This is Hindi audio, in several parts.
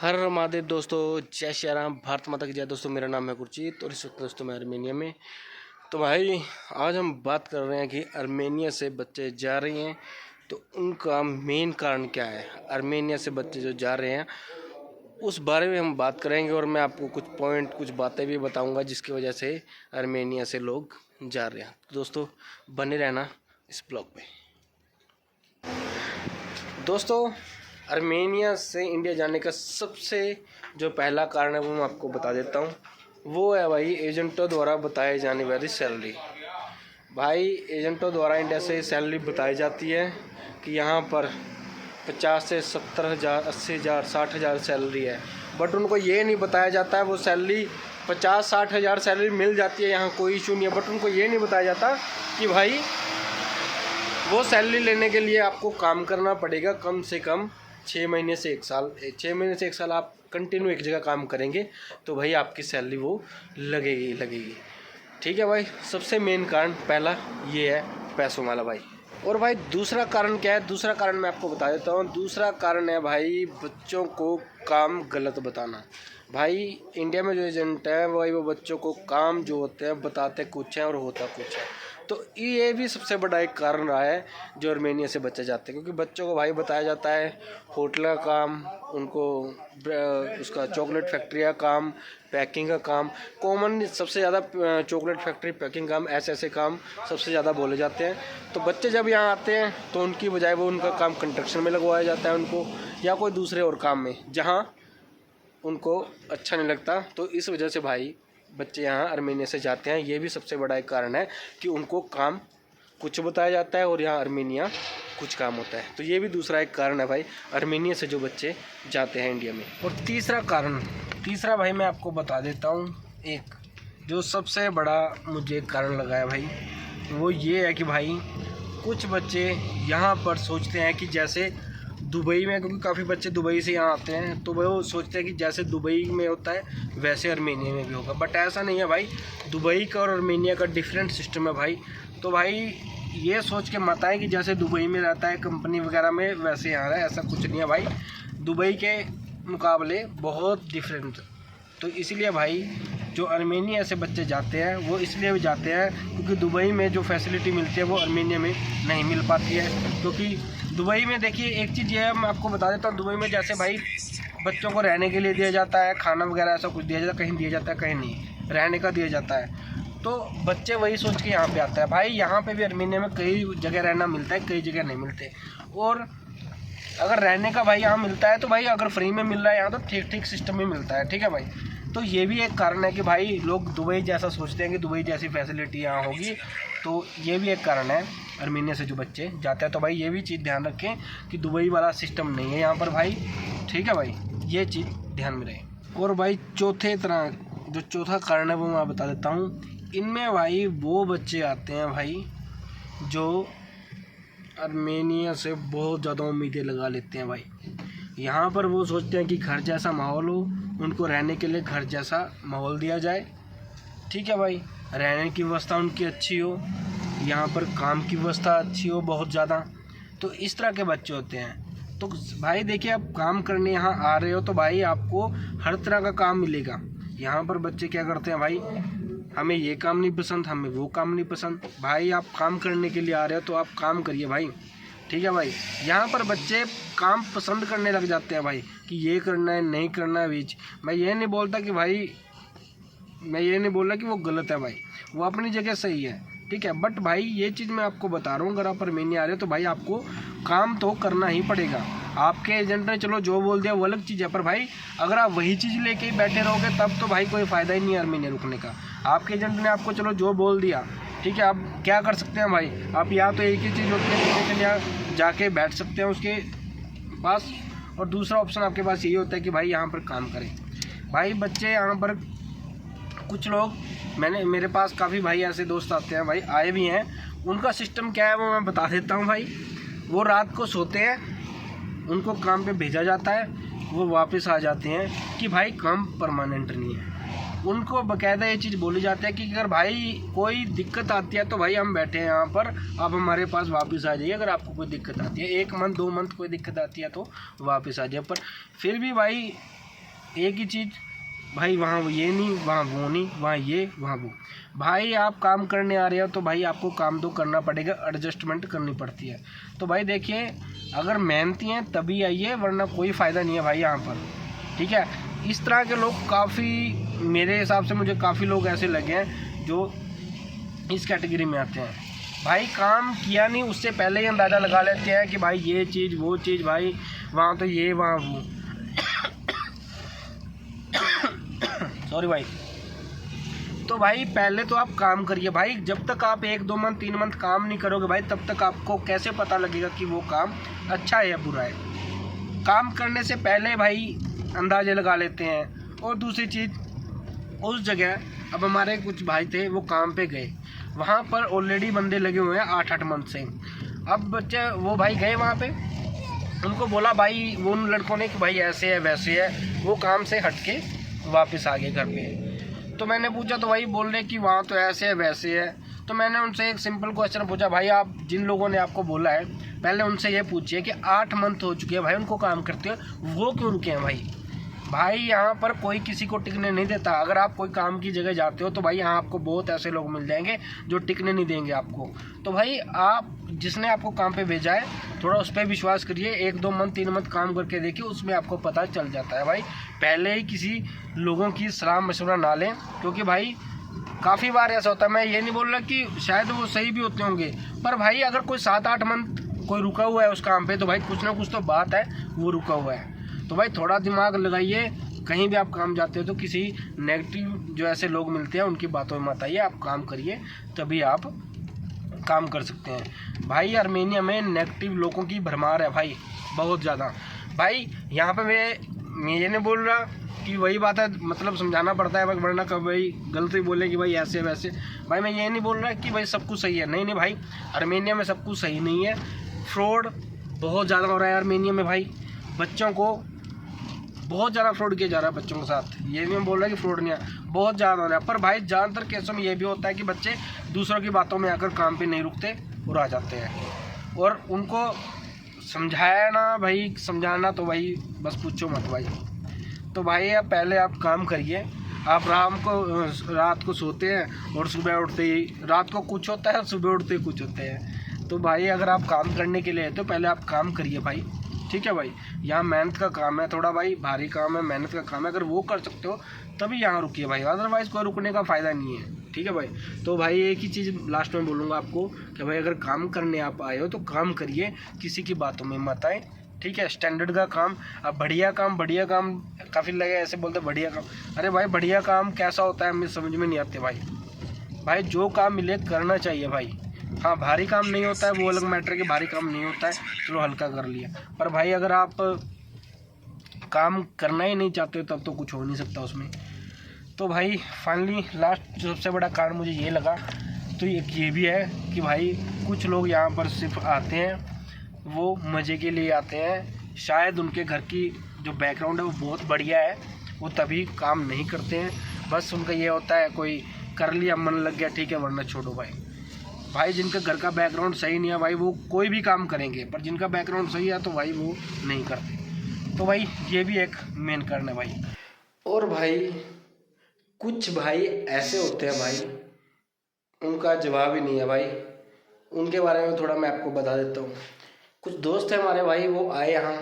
हर हर महादेव दोस्तों, जय श्री राम, भारत माता की जय। दोस्तों मेरा नाम है गुरजीत और इस वक्त दोस्तों मैं आर्मेनिया में। तो भाई आज हम बात कर रहे हैं कि आर्मेनिया से बच्चे जा रहे हैं तो उनका मेन कारण क्या है। आर्मेनिया से बच्चे जो जा रहे हैं उस बारे में हम बात करेंगे और मैं आपको कुछ पॉइंट कुछ बातें भी बताऊंगा जिसकी वजह से आर्मेनिया से लोग जा रहे हैं। तो दोस्तों बने रहना इस ब्लॉग पे। दोस्तों आर्मेनिया से इंडिया जाने का सबसे जो पहला कारण है वो मैं आपको बता देता हूँ। वो है भाई एजेंटों द्वारा बताई जाने वाली सैलरी। भाई एजेंटों द्वारा इंडिया से सैलरी बताई जाती है कि यहाँ पर 50 से 70,000, 80,000, 60,000 सैलरी है। बट उनको ये नहीं बताया जाता है वो सैलरी 50-60,000 सैलरी मिल जाती है, यहाँ कोई इशू नहीं है। बट उनको ये नहीं बताया जाता कि भाई वो सैलरी लेने के लिए आपको काम करना पड़ेगा कम से कम 6 महीने से 1 साल। 6 महीने से 1 साल आप कंटिन्यू एक जगह काम करेंगे तो भाई आपकी सैलरी वो लगेगी। ठीक है भाई, सबसे मेन कारण पहला ये है पैसों वाला भाई। और भाई दूसरा कारण क्या है? दूसरा कारण मैं आपको बता देता हूँ। दूसरा कारण है भाई बच्चों को काम गलत बताना। भाई इंडिया में जो एजेंट है भाई वो बच्चों को काम जो होते हैं बताते कुछ हैं और होता कुछ है। तो ये भी सबसे बड़ा एक कारण रहा है जो आर्मेनिया से बच्चे जाते हैं, क्योंकि बच्चों को भाई बताया जाता है होटल का काम, उनको उसका चॉकलेट फैक्ट्री का काम, पैकिंग का काम, कॉमन सबसे ज़्यादा चॉकलेट फैक्ट्री, पैकिंग काम, ऐसे काम सबसे ज़्यादा बोले जाते हैं। तो बच्चे जब यहाँ आते हैं तो उनकी बजाय वो उनका काम कंस्ट्रक्शन में लगवाया जाता है उनको, या कोई दूसरे और काम में जहाँ उनको अच्छा नहीं लगता। तो इस वजह से भाई बच्चे यहाँ आर्मेनिया से जाते हैं। ये भी सबसे बड़ा एक कारण है कि उनको काम कुछ बताया जाता है और यहाँ आर्मेनिया कुछ काम होता है। तो ये भी दूसरा एक कारण है भाई आर्मेनिया से जो बच्चे जाते हैं इंडिया में। और तीसरा भाई मैं आपको बता देता हूँ, एक जो सबसे बड़ा मुझे कारण लगा है भाई वो ये है कि भाई कुछ बच्चे यहाँ पर सोचते हैं कि जैसे दुबई में, क्योंकि काफ़ी बच्चे दुबई से यहाँ आते हैं तो वो सोचते हैं कि जैसे दुबई में होता है वैसे आर्मेनिया में भी होगा। बट ऐसा नहीं है भाई, दुबई का और आर्मेनिया का डिफरेंट सिस्टम है भाई। तो भाई ये सोच के मत आए कि जैसे दुबई में रहता है कंपनी वगैरह में वैसे यहाँ है, ऐसा कुछ नहीं है भाई। दुबई के मुकाबले बहुत डिफरेंट। तो इसलिए भाई जो आर्मेनिया से बच्चे जाते हैं वो इसलिए भी जाते हैं क्योंकि दुबई में जो फैसिलिटी मिलती है वो आर्मेनिया में नहीं मिल पाती है। क्योंकि दुबई में देखिए एक चीज़ ये है, मैं आपको बता देता हूँ, दुबई में जैसे भाई बच्चों को रहने के लिए दिया जाता है, खाना वगैरह ऐसा कुछ दिया जाता है, कहीं दिया जाता है कहीं नहीं, रहने का दिया जाता है। तो बच्चे वही सोच के यहाँ पे आते हैं। भाई यहाँ पे भी आर्मेनिया में कई जगह रहना मिलता है, कई जगह नहीं मिलते। और अगर रहने का भाई यहाँ मिलता है तो भाई अगर फ्री में मिल रहा है यहाँ तो ठीक सिस्टम में मिलता है। ठीक है भाई, तो ये भी एक कारण है कि भाई लोग दुबई जैसा सोचते हैं कि दुबई जैसी फैसिलिटी यहाँ होगी। तो ये भी एक कारण है आर्मेनिया से जो बच्चे जाते हैं। तो भाई ये भी चीज़ ध्यान रखें कि दुबई वाला सिस्टम नहीं है यहाँ पर भाई। ठीक है भाई, ये चीज़ ध्यान में रहे। और भाई चौथा कारण है वो मैं बता देता हूँ। इनमें भाई वो बच्चे आते हैं भाई जो आर्मेनिया से बहुत ज़्यादा उम्मीदें लगा लेते हैं भाई। यहाँ पर वो सोचते हैं कि घर जैसा माहौल हो, उनको रहने के लिए घर जैसा माहौल दिया जाए। ठीक है भाई, रहने की व्यवस्था उनकी अच्छी हो, यहाँ पर काम की व्यवस्था अच्छी हो बहुत ज़्यादा। तो इस तरह के बच्चे होते हैं। तो भाई देखिए, आप काम करने यहाँ आ रहे हो तो भाई आपको हर तरह का काम मिलेगा। यहाँ पर बच्चे क्या करते हैं भाई, हमें ये काम नहीं पसंद, हमें वो काम नहीं पसंद। भाई आप काम करने के लिए आ रहे हो तो आप काम करिए भाई। ठीक है भाई, यहाँ पर बच्चे काम पसंद करने लग जाते हैं भाई कि ये करना है नहीं करना है बीच। मैं ये नहीं बोल रहा कि वो गलत है भाई, वो अपनी जगह सही है। ठीक है, बट भाई ये चीज़ मैं आपको बता रहा हूँ, अगर आप आर्मेनिया आ रहे हो तो भाई आपको काम तो करना ही पड़ेगा। आपके एजेंट ने चलो जो बोल दिया वो अलग चीज़ है, पर भाई अगर आप वही चीज़ लेके ही बैठे रहोगे तब तो भाई कोई फ़ायदा ही नहीं है आर्मेनिया रुकने का। आपके एजेंट ने आपको चलो जो बोल दिया, ठीक है, आप क्या कर सकते हैं भाई, आप या तो एक ही चीज़ होती है के लिए जाके बैठ सकते हैं उसके पास, और दूसरा ऑप्शन आपके पास यही होता है कि भाई यहाँ पर काम करें। भाई बच्चे यहाँ पर कुछ लोग, मेरे पास काफ़ी भाई ऐसे दोस्त आते हैं भाई, आए भी हैं। उनका सिस्टम क्या है वो मैं बता देता हूँ भाई। वो रात को सोते हैं, उनको काम पे भेजा जाता है, वो वापस आ जाते हैं कि भाई काम परमानेंट नहीं है। उनको बाकायदा ये चीज़ बोली जाती है कि अगर भाई कोई दिक्कत आती है तो भाई हम बैठे हैं यहाँ पर, आप हमारे पास वापस आ जाइए। अगर आपको कोई दिक्कत आती है 1 मंथ 2 मंथ कोई दिक्कत आती है तो वापस आ जाइए। पर फिर भी भाई एक ही चीज़ भाई, वहाँ ये नहीं, वहाँ वो नहीं, वहाँ ये, वहाँ वो। भाई आप काम करने आ रहे हो तो भाई आपको काम तो करना पड़ेगा, एडजस्टमेंट करनी पड़ती है। तो भाई देखिए, अगर मेहनती हैं तभी आइए, वरना कोई फ़ायदा नहीं है भाई यहाँ पर, ठीक है। इस तरह के लोग काफ़ी, मेरे हिसाब से मुझे काफ़ी लोग ऐसे लगे हैं जो इस कैटेगरी में आते हैं। भाई काम किया नहीं उससे पहले ही अंदाज़ा लगा लेते हैं कि भाई ये चीज़ वो चीज़, भाई वहाँ तो ये वहाँ वो। सॉरी भाई। तो भाई पहले तो आप काम करिए भाई, जब तक आप 1-2 मंथ 3 मंथ काम नहीं करोगे भाई, तब तक आपको कैसे पता लगेगा कि वो काम अच्छा है या बुरा है। काम करने से पहले भाई अंदाजे लगा लेते हैं। और दूसरी चीज़, उस जगह अब हमारे कुछ भाई थे, वो काम पे गए, वहाँ पर ऑलरेडी बंदे लगे हुए हैं 8-8 मंथ से। अब बच्चे वो भाई गए वहाँ पे, उनको बोला भाई, वो उन लड़कों ने कि भाई ऐसे है वैसे है, वो काम से हट के वापस आ गए घर पे। तो मैंने पूछा तो भाई बोल रहे कि वहाँ तो ऐसे है वैसे है। तो मैंने उनसे एक सिंपल क्वेश्चन पूछा, भाई आप जिन लोगों ने आपको बोला है, पहले उनसे ये पूछिए कि 8 मंथ हो चुके हैं भाई उनको काम करते हुए, वो क्यों रुके हैं भाई। भाई यहाँ पर कोई किसी को टिकने नहीं देता। अगर आप कोई काम की जगह जाते हो तो भाई यहाँ आपको बहुत ऐसे लोग मिल जाएंगे जो टिकने नहीं देंगे आपको। तो भाई आप जिसने आपको काम पे भेजा है, थोड़ा उस पर विश्वास करिए, 1-2 मंथ 3 मंथ काम करके देखिए, उसमें आपको पता चल जाता है भाई। पहले ही किसी लोगों की सलाह मशवरा ना लें, क्योंकि भाई काफ़ी बार ऐसा होता है। मैं ये नहीं बोल रहा कि शायद वो सही भी होते होंगे, पर भाई अगर कोई 7-8 मंथ कोई रुका हुआ है उस काम पे, तो भाई कुछ ना कुछ तो बात है, वो रुका हुआ है। तो भाई थोड़ा दिमाग लगाइए, कहीं भी आप काम जाते हो तो किसी नेगेटिव जो ऐसे लोग मिलते हैं उनकी बातों में मत आइए, आप काम करिए, तभी आप काम कर सकते हैं। भाई आर्मेनिया में नेगेटिव लोगों की भरमार है भाई, बहुत ज़्यादा। भाई यहाँ पे मैं ये नहीं बोल रहा कि वही बात है, मतलब समझाना पड़ता है, वरना कब भाई गलती बोले कि भाई ऐसे वैसे। भाई मैं ये नहीं बोल रहा कि भाई सब कुछ सही है, नहीं नहीं भाई, आर्मेनिया में सब कुछ सही नहीं है। फ्रॉड बहुत ज़्यादा हो रहा है आर्मेनिया में भाई, बच्चों को बहुत ज़्यादा फ्रॉड किया जा रहा है बच्चों के साथ। ये भी मैं बोल रहा कि फ्रॉड नहीं है, बहुत ज़्यादा हो रहा है। पर भाई ज़्यादातर केसों में ये भी होता है कि बच्चे दूसरों की बातों में आकर काम पे नहीं रुकते और आ जाते हैं। और उनको समझाया ना भाई, समझाना तो भाई बस पूछो मत भाई। तो भाई आप पहले आप काम करिए। आप रात को सोते हैं और सुबह उठते ही, रात को कुछ होता है, सुबह उठते ही कुछ होते हैं। तो भाई अगर आप काम करने के लिए है तो पहले आप काम करिए भाई, ठीक है भाई। यहाँ मेहनत का काम है, थोड़ा भाई भारी काम है, मेहनत का काम है। अगर वो कर सकते हो तभी यहाँ रुकिए भाई, अदरवाइज़ कोई रुकने का फ़ायदा नहीं है, ठीक है भाई। तो भाई एक ही चीज़ लास्ट में बोलूँगा आपको कि भाई अगर काम करने आप आए हो तो काम करिए, किसी की बातों में मत आए, ठीक है। स्टैंडर्ड का काम, अब बढ़िया काम काफ़ी लगे ऐसे बोलते बढ़िया काम। अरे भाई बढ़िया काम कैसा होता है हमें समझ में नहीं आते भाई। भाई जो काम मिले करना चाहिए भाई। हाँ भारी काम नहीं होता है वो अलग मैटर है कि भारी काम नहीं होता है, चलो हल्का कर लिया। पर भाई अगर आप काम करना ही नहीं चाहते तब तो कुछ हो नहीं सकता उसमें। तो भाई फाइनली लास्ट जो सबसे बड़ा कारण मुझे ये लगा, तो ये भी है कि भाई कुछ लोग यहाँ पर सिर्फ आते हैं, वो मज़े के लिए आते हैं। शायद उनके घर की जो बैकग्राउंड है वो बहुत बढ़िया है, वो तभी काम नहीं करते हैं। बस उनका ये होता है कोई कर लिया, मन लग गया ठीक है, वरना छोड़ो भाई। भाई जिनका घर का बैकग्राउंड सही नहीं है भाई, वो कोई भी काम करेंगे, पर जिनका बैकग्राउंड सही है तो भाई वो नहीं करते। तो भाई ये भी एक मेन कारण है भाई। और भाई कुछ भाई ऐसे होते हैं भाई, उनका जवाब ही नहीं है भाई। उनके बारे में थोड़ा मैं आपको बता देता हूँ। कुछ दोस्त हैं हमारे भाई, वो आए यहाँ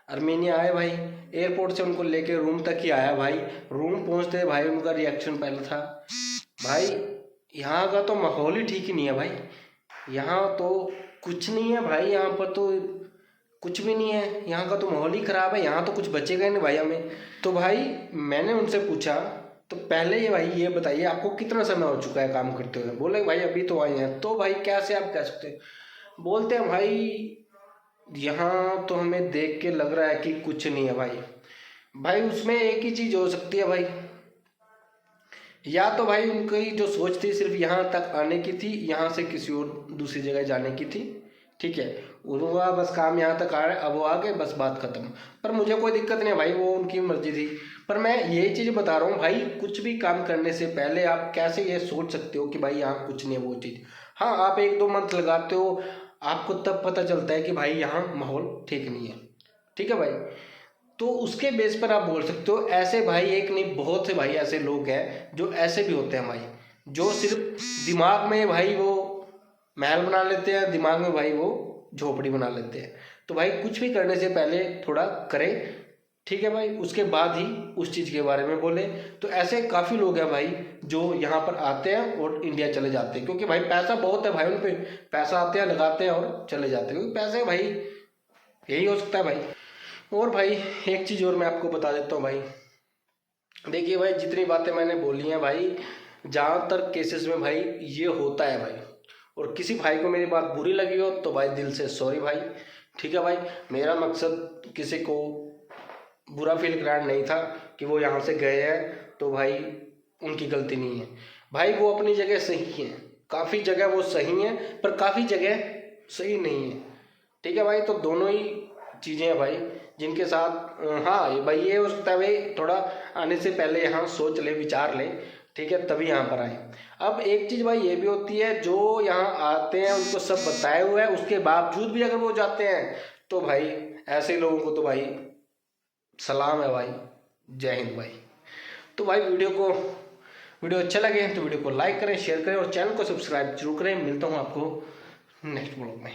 आर्मेनिया आए भाई, एयरपोर्ट से उनको लेके रूम तक ही आया भाई। रूम पहुँचते भाई उनका रिएक्शन पहले था, भाई यहाँ का तो माहौल ही ठीक ही नहीं है भाई, यहाँ तो कुछ नहीं है भाई, यहाँ पर तो कुछ भी नहीं है, यहाँ का तो माहौल ही ख़राब है, यहाँ तो कुछ बचेगा ही नहीं भाई हमें। तो भाई मैंने उनसे पूछा, तो पहले ये भाई ये बताइए आपको कितना समय हो चुका है काम करते हुए। बोले भाई अभी तो आए हैं। तो भाई कैसे आप कह सकते हैं, बोलते हैं भाई यहाँ तो हमें देख के लग रहा है कि कुछ नहीं है भाई। भाई उसमें एक ही चीज़ हो सकती है भाई, या तो भाई उनकी जो सोच थी सिर्फ यहाँ तक आने की थी, यहाँ से किसी और दूसरी जगह जाने की थी, ठीक है। उनका बस काम यहाँ तक आ रहा है, अब वो आ गए बस बात खत्म। पर मुझे कोई दिक्कत नहीं है भाई, वो उनकी मर्जी थी। पर मैं यही चीज़ बता रहा हूँ भाई, कुछ भी काम करने से पहले आप कैसे ये सोच सकते हो कि भाई यहाँ कुछ नहीं है वो चीज़। हाँ आप 1-2 मंथ लगाते हो, आपको तब पता चलता है कि भाई यहाँ माहौल ठीक नहीं है, ठीक है भाई। तो उसके बेस पर आप बोल सकते हो। ऐसे भाई एक नहीं, बहुत से भाई ऐसे लोग हैं जो ऐसे भी होते हैं भाई, जो सिर्फ दिमाग में भाई वो महल बना लेते हैं, दिमाग में भाई वो झोपड़ी बना लेते हैं। तो भाई कुछ भी करने से पहले थोड़ा करें, ठीक है भाई, उसके बाद ही उस चीज़ के बारे में बोले। तो ऐसे काफ़ी लोग हैं भाई जो यहाँ पर आते हैं और इंडिया चले जाते हैं, क्योंकि भाई पैसा बहुत है भाई उन पे, पैसा आते हैं लगाते हैं और चले जाते हैं, क्योंकि पैसे भाई यही हो सकता है भाई। और भाई एक चीज़ और मैं आपको बता देता हूँ भाई, देखिए भाई जितनी बातें मैंने बोली हैं भाई, ज़्यादातर केसेस में भाई ये होता है भाई। और किसी भाई को मेरी बात बुरी लगी हो तो भाई दिल से सॉरी भाई, ठीक है भाई। मेरा मकसद किसी को बुरा फील कराना नहीं था कि वो यहाँ से गए हैं तो भाई उनकी गलती नहीं है भाई, वो अपनी जगह सही है, काफ़ी जगह वो सही है पर काफ़ी जगह सही नहीं है, ठीक है भाई। तो दोनों ही चीज़ें हैं भाई जिनके साथ हाँ ये भाई ये हो सकता है भाई थोड़ा आने से पहले यहाँ सोच ले, विचार ले, ठीक है, तभी यहाँ पर आए। अब एक चीज़ भाई ये भी होती है, जो यहाँ आते हैं उनको सब बताए हुए है, उसके बावजूद भी अगर वो जाते हैं तो भाई ऐसे लोगों को तो भाई सलाम है भाई, जय हिंद भाई। तो भाई वीडियो अच्छा लगे तो वीडियो को लाइक करें, शेयर करें और चैनल को सब्सक्राइब जरूर करें। मिलता हूँ आपको नेक्स्ट ब्लॉग में।